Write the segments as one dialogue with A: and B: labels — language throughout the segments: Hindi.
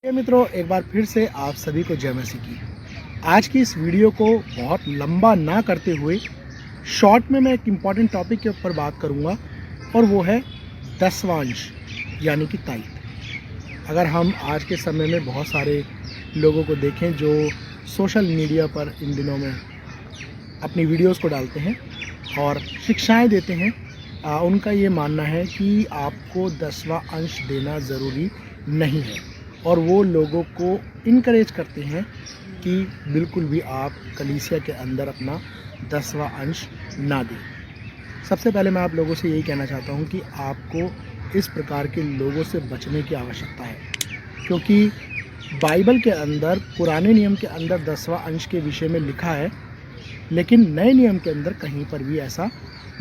A: मित्रों, एक बार फिर से आप सभी को जय मसीह की। आज की इस वीडियो को बहुत लंबा ना करते हुए शॉर्ट में मैं एक इम्पॉर्टेंट टॉपिक के ऊपर बात करूंगा और वो है दसवांश यानी कि ताईत। अगर हम आज के समय में बहुत सारे लोगों को देखें जो सोशल मीडिया पर इन दिनों में अपनी वीडियोस को डालते हैं और शिक्षाएं देते हैं, उनका ये मानना है कि आपको 10वां अंश देना ज़रूरी नहीं है और वो लोगों को इनकरेज करते हैं कि बिल्कुल भी आप कलीसिया के अंदर अपना 10वां अंश ना दें। सबसे पहले मैं आप लोगों से यही कहना चाहता हूं कि आपको इस प्रकार के लोगों से बचने की आवश्यकता है, क्योंकि बाइबल के अंदर पुराने नियम के अंदर 10वां अंश के विषय में लिखा है, लेकिन नए नियम के अंदर कहीं पर भी ऐसा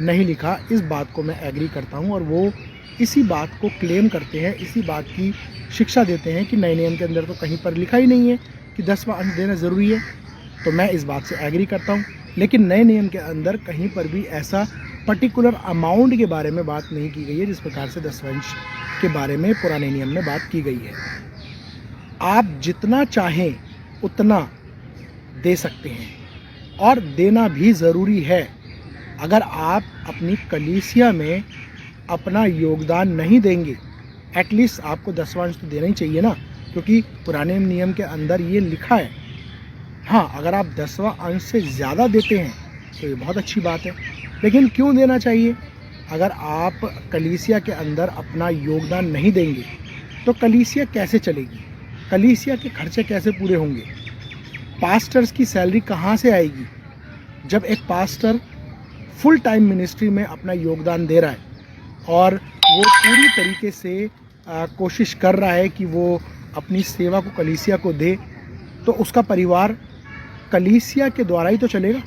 A: नहीं लिखा। इस बात को मैं एग्री करता हूं और वो इसी बात को क्लेम करते हैं, इसी बात की शिक्षा देते हैं कि नए नियम के अंदर तो कहीं पर लिखा ही नहीं है कि 10वां अंश देना ज़रूरी है। तो मैं इस बात से एग्री करता हूं, लेकिन नए नियम के अंदर कहीं पर भी ऐसा पर्टिकुलर अमाउंट के बारे में बात नहीं की गई है जिस प्रकार से 10वां अंश के बारे में पुराने नियम में बात की गई है। आप जितना चाहें उतना दे सकते हैं और देना भी ज़रूरी है। अगर आप अपनी कलीसिया में अपना योगदान नहीं देंगे, एटलीस्ट आपको 10वां अंश तो देना ही चाहिए ना, क्योंकि पुराने नियम के अंदर ये लिखा है। हाँ, अगर आप 10वां अंश से ज़्यादा देते हैं तो ये बहुत अच्छी बात है, लेकिन क्यों देना चाहिए? अगर आप कलीसिया के अंदर अपना योगदान नहीं देंगे तो कलीसिया कैसे चलेगी? कलीसिया के खर्चे कैसे पूरे होंगे? पास्टर्स की सैलरी कहाँ से आएगी? जब एक पास्टर फुल टाइम मिनिस्ट्री में अपना योगदान दे रहा है और वो पूरी तरीके से कोशिश कर रहा है कि वो अपनी सेवा को कलीसिया को दे, तो उसका परिवार कलीसिया के द्वारा ही तो चलेगा।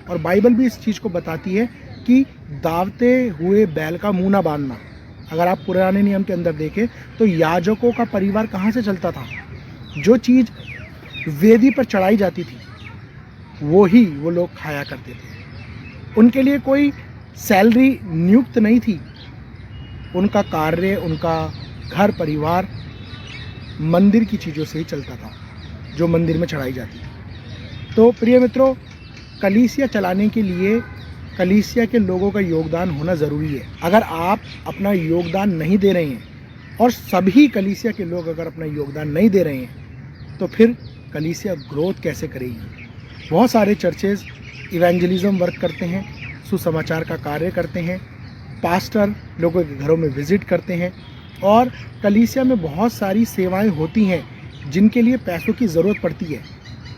A: और बाइबल भी इस चीज़ को बताती है कि दावते हुए बैल का मुंह ना बांधना। अगर आप पुराने नियम के अंदर देखें तो याजकों का परिवार कहाँ से चलता था? जो चीज़ वेदी पर चढ़ाई जाती थी वो ही वो लोग खाया करते थे। उनके लिए कोई सैलरी नियुक्त नहीं थी। उनका कार्य, उनका घर परिवार मंदिर की चीज़ों से ही चलता था जो मंदिर में चढ़ाई जाती थी। तो प्रिय मित्रों, कलीसिया चलाने के लिए कलीसिया के लोगों का योगदान होना ज़रूरी है। अगर आप अपना योगदान नहीं दे रहे हैं और सभी कलीसिया के लोग अगर अपना योगदान नहीं दे रहे हैं तो फिर कलीसिया ग्रोथ कैसे करेगी? बहुत सारे चर्चेज़ इवेंजलिज्म वर्क करते हैं, सुसमाचार का कार्य करते हैं, पास्टर लोगों के घरों में विज़िट करते हैं और कलीसिया में बहुत सारी सेवाएं होती हैं जिनके लिए पैसों की ज़रूरत पड़ती है।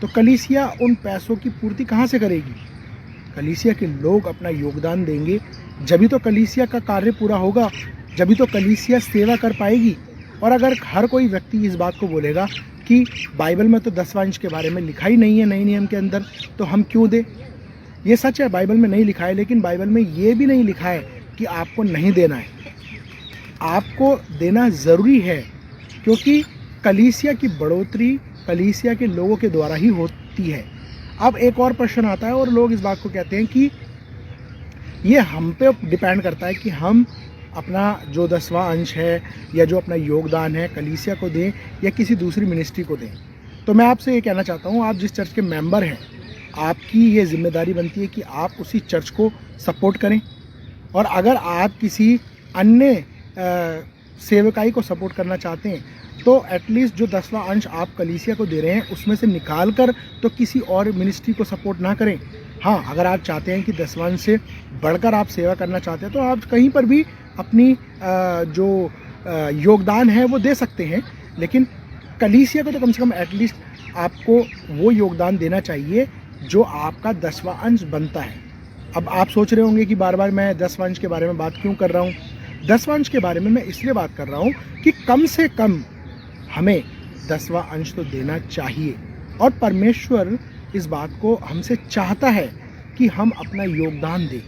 A: तो कलीसिया उन पैसों की पूर्ति कहाँ से करेगी? कलीसिया के लोग अपना योगदान देंगे, जभी तो कलीसिया का कार्य पूरा होगा, जभी तो कलीसिया सेवा कर पाएगी। और अगर हर कोई व्यक्ति इस बात को बोलेगा कि बाइबल में तो 10वां अंश के बारे में लिखा ही नहीं है नए नियम के अंदर, तो हम क्यों दें? ये सच है, बाइबल में नहीं लिखा है, लेकिन बाइबल में ये भी नहीं लिखा है कि आपको नहीं देना है। आपको देना ज़रूरी है, क्योंकि कलीसिया की बढ़ोतरी कलीसिया के लोगों के द्वारा ही होती है। अब एक और प्रश्न आता है और लोग इस बात को कहते हैं कि ये हम पे डिपेंड करता है कि हम अपना जो 10वां अंश है या जो अपना योगदान है कलीसिया को दें या किसी दूसरी मिनिस्ट्री को दें। तो मैं आपसे ये कहना चाहता हूँ, आप जिस चर्च के मेंबर हैं, आपकी ये जिम्मेदारी बनती है कि आप उसी चर्च को सपोर्ट करें। और अगर आप किसी अन्य सेवकाई को सपोर्ट करना चाहते हैं तो एटलीस्ट जो 10वां अंश आप कलीसिया को दे रहे हैं उसमें से निकाल कर तो किसी और मिनिस्ट्री को सपोर्ट ना करें। हाँ, अगर आप चाहते हैं कि 10वां अंश से बढ़कर आप सेवा करना चाहते हैं तो आप कहीं पर भी अपनी जो योगदान है वो दे सकते हैं, लेकिन कलीसिया को तो कम से कम एटलीस्ट आपको वो योगदान देना चाहिए जो आपका 10वां अंश बनता है। अब आप सोच रहे होंगे कि बार बार मैं 10वां अंश के बारे में बात क्यों कर रहा हूँ? 10वां अंश के बारे में मैं इसलिए बात कर रहा हूँ कि कम से कम हमें 10वां अंश तो देना चाहिए और परमेश्वर इस बात को हमसे चाहता है कि हम अपना योगदान दें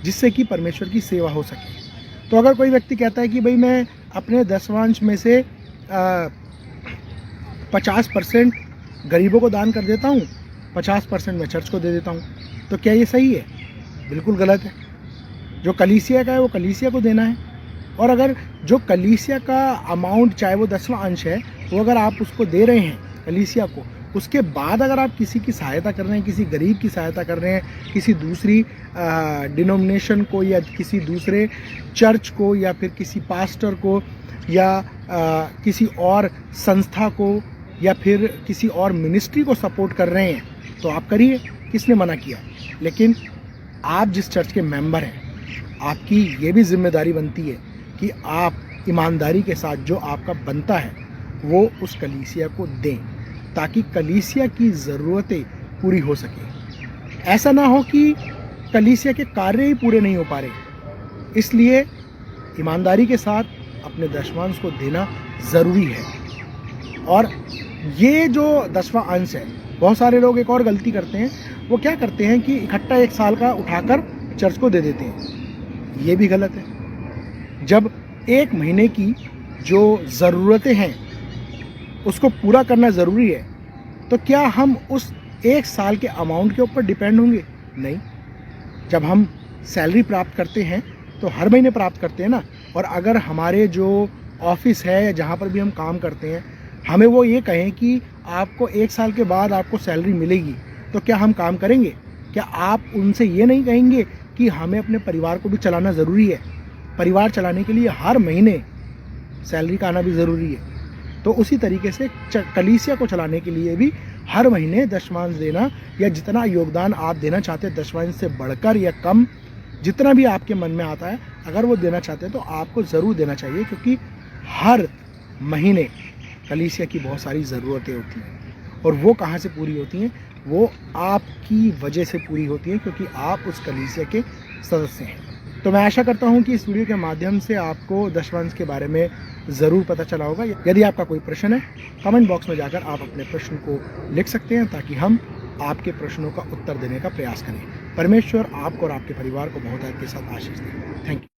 A: जिससे कि परमेश्वर की सेवा हो सके। तो अगर कोई व्यक्ति कहता है कि भाई मैं अपने 10वां अंश में से 50% गरीबों को दान कर देता हूँ, 50% मैं चर्च को दे देता हूँ, तो क्या ये सही है? बिल्कुल गलत है। जो कलीसिया का है वो कलीसिया को देना है। और अगर जो कलीसिया का अमाउंट, चाहे वो 10वां अंश है, वो अगर आप उसको दे रहे हैं कलीसिया को, उसके बाद अगर आप किसी की सहायता कर रहे हैं, किसी गरीब की सहायता कर रहे हैं, किसी दूसरी डिनोमिनेशन को या किसी दूसरे चर्च को या फिर किसी पास्टर को या किसी और संस्था को या फिर किसी और मिनिस्ट्री को सपोर्ट कर रहे हैं, तो आप करिए, किसने मना किया। लेकिन आप जिस चर्च के मेंबर हैं, आपकी ये भी जिम्मेदारी बनती है कि आप ईमानदारी के साथ जो आपका बनता है वो उस कलीसिया को दें, ताकि कलीसिया की ज़रूरतें पूरी हो सके। ऐसा ना हो कि कलीसिया के कार्य ही पूरे नहीं हो पा रहे। इसलिए ईमानदारी के साथ अपने दशमांश को देना ज़रूरी है। और ये जो 10वां अंश है, बहुत सारे लोग एक और गलती करते हैं, वो क्या करते हैं कि इकट्ठा 1 साल का उठाकर चर्च को दे देते हैं। ये भी गलत है। जब 1 महीने की जो ज़रूरतें हैं उसको पूरा करना ज़रूरी है, तो क्या हम उस 1 साल के अमाउंट के ऊपर डिपेंड होंगे? नहीं। जब हम सैलरी प्राप्त करते हैं तो हर महीने प्राप्त करते हैं ना। और अगर हमारे जो ऑफिस है, जहाँ पर भी हम काम करते हैं, हमें वो ये कहें कि आपको 1 साल के बाद आपको सैलरी मिलेगी, तो क्या हम काम करेंगे? क्या आप उनसे ये नहीं कहेंगे कि हमें अपने परिवार को भी चलाना ज़रूरी है? परिवार चलाने के लिए हर महीने सैलरी का आना भी ज़रूरी है। तो उसी तरीके से कलीसिया को चलाने के लिए भी हर महीने दशमांश देना, या जितना योगदान आप देना चाहते हैं दशमांश से बढ़कर या कम, जितना भी आपके मन में आता है, अगर वो देना चाहते हैं तो आपको ज़रूर देना चाहिए, क्योंकि हर महीने कलीसिया की बहुत सारी ज़रूरतें होती हैं। और वो कहाँ से पूरी होती हैं? वो आपकी वजह से पूरी होती हैं, क्योंकि आप उस कलीसिया के सदस्य हैं। तो मैं आशा करता हूँ कि इस वीडियो के माध्यम से आपको दशमांश के बारे में ज़रूर पता चला होगा। यदि आपका कोई प्रश्न है, कमेंट बॉक्स में जाकर आप अपने प्रश्न को लिख सकते हैं, ताकि हम आपके प्रश्नों का उत्तर देने का प्रयास करें। परमेश्वर आपको और आपके परिवार को बहुत के साथ आशीष दे। Thank you.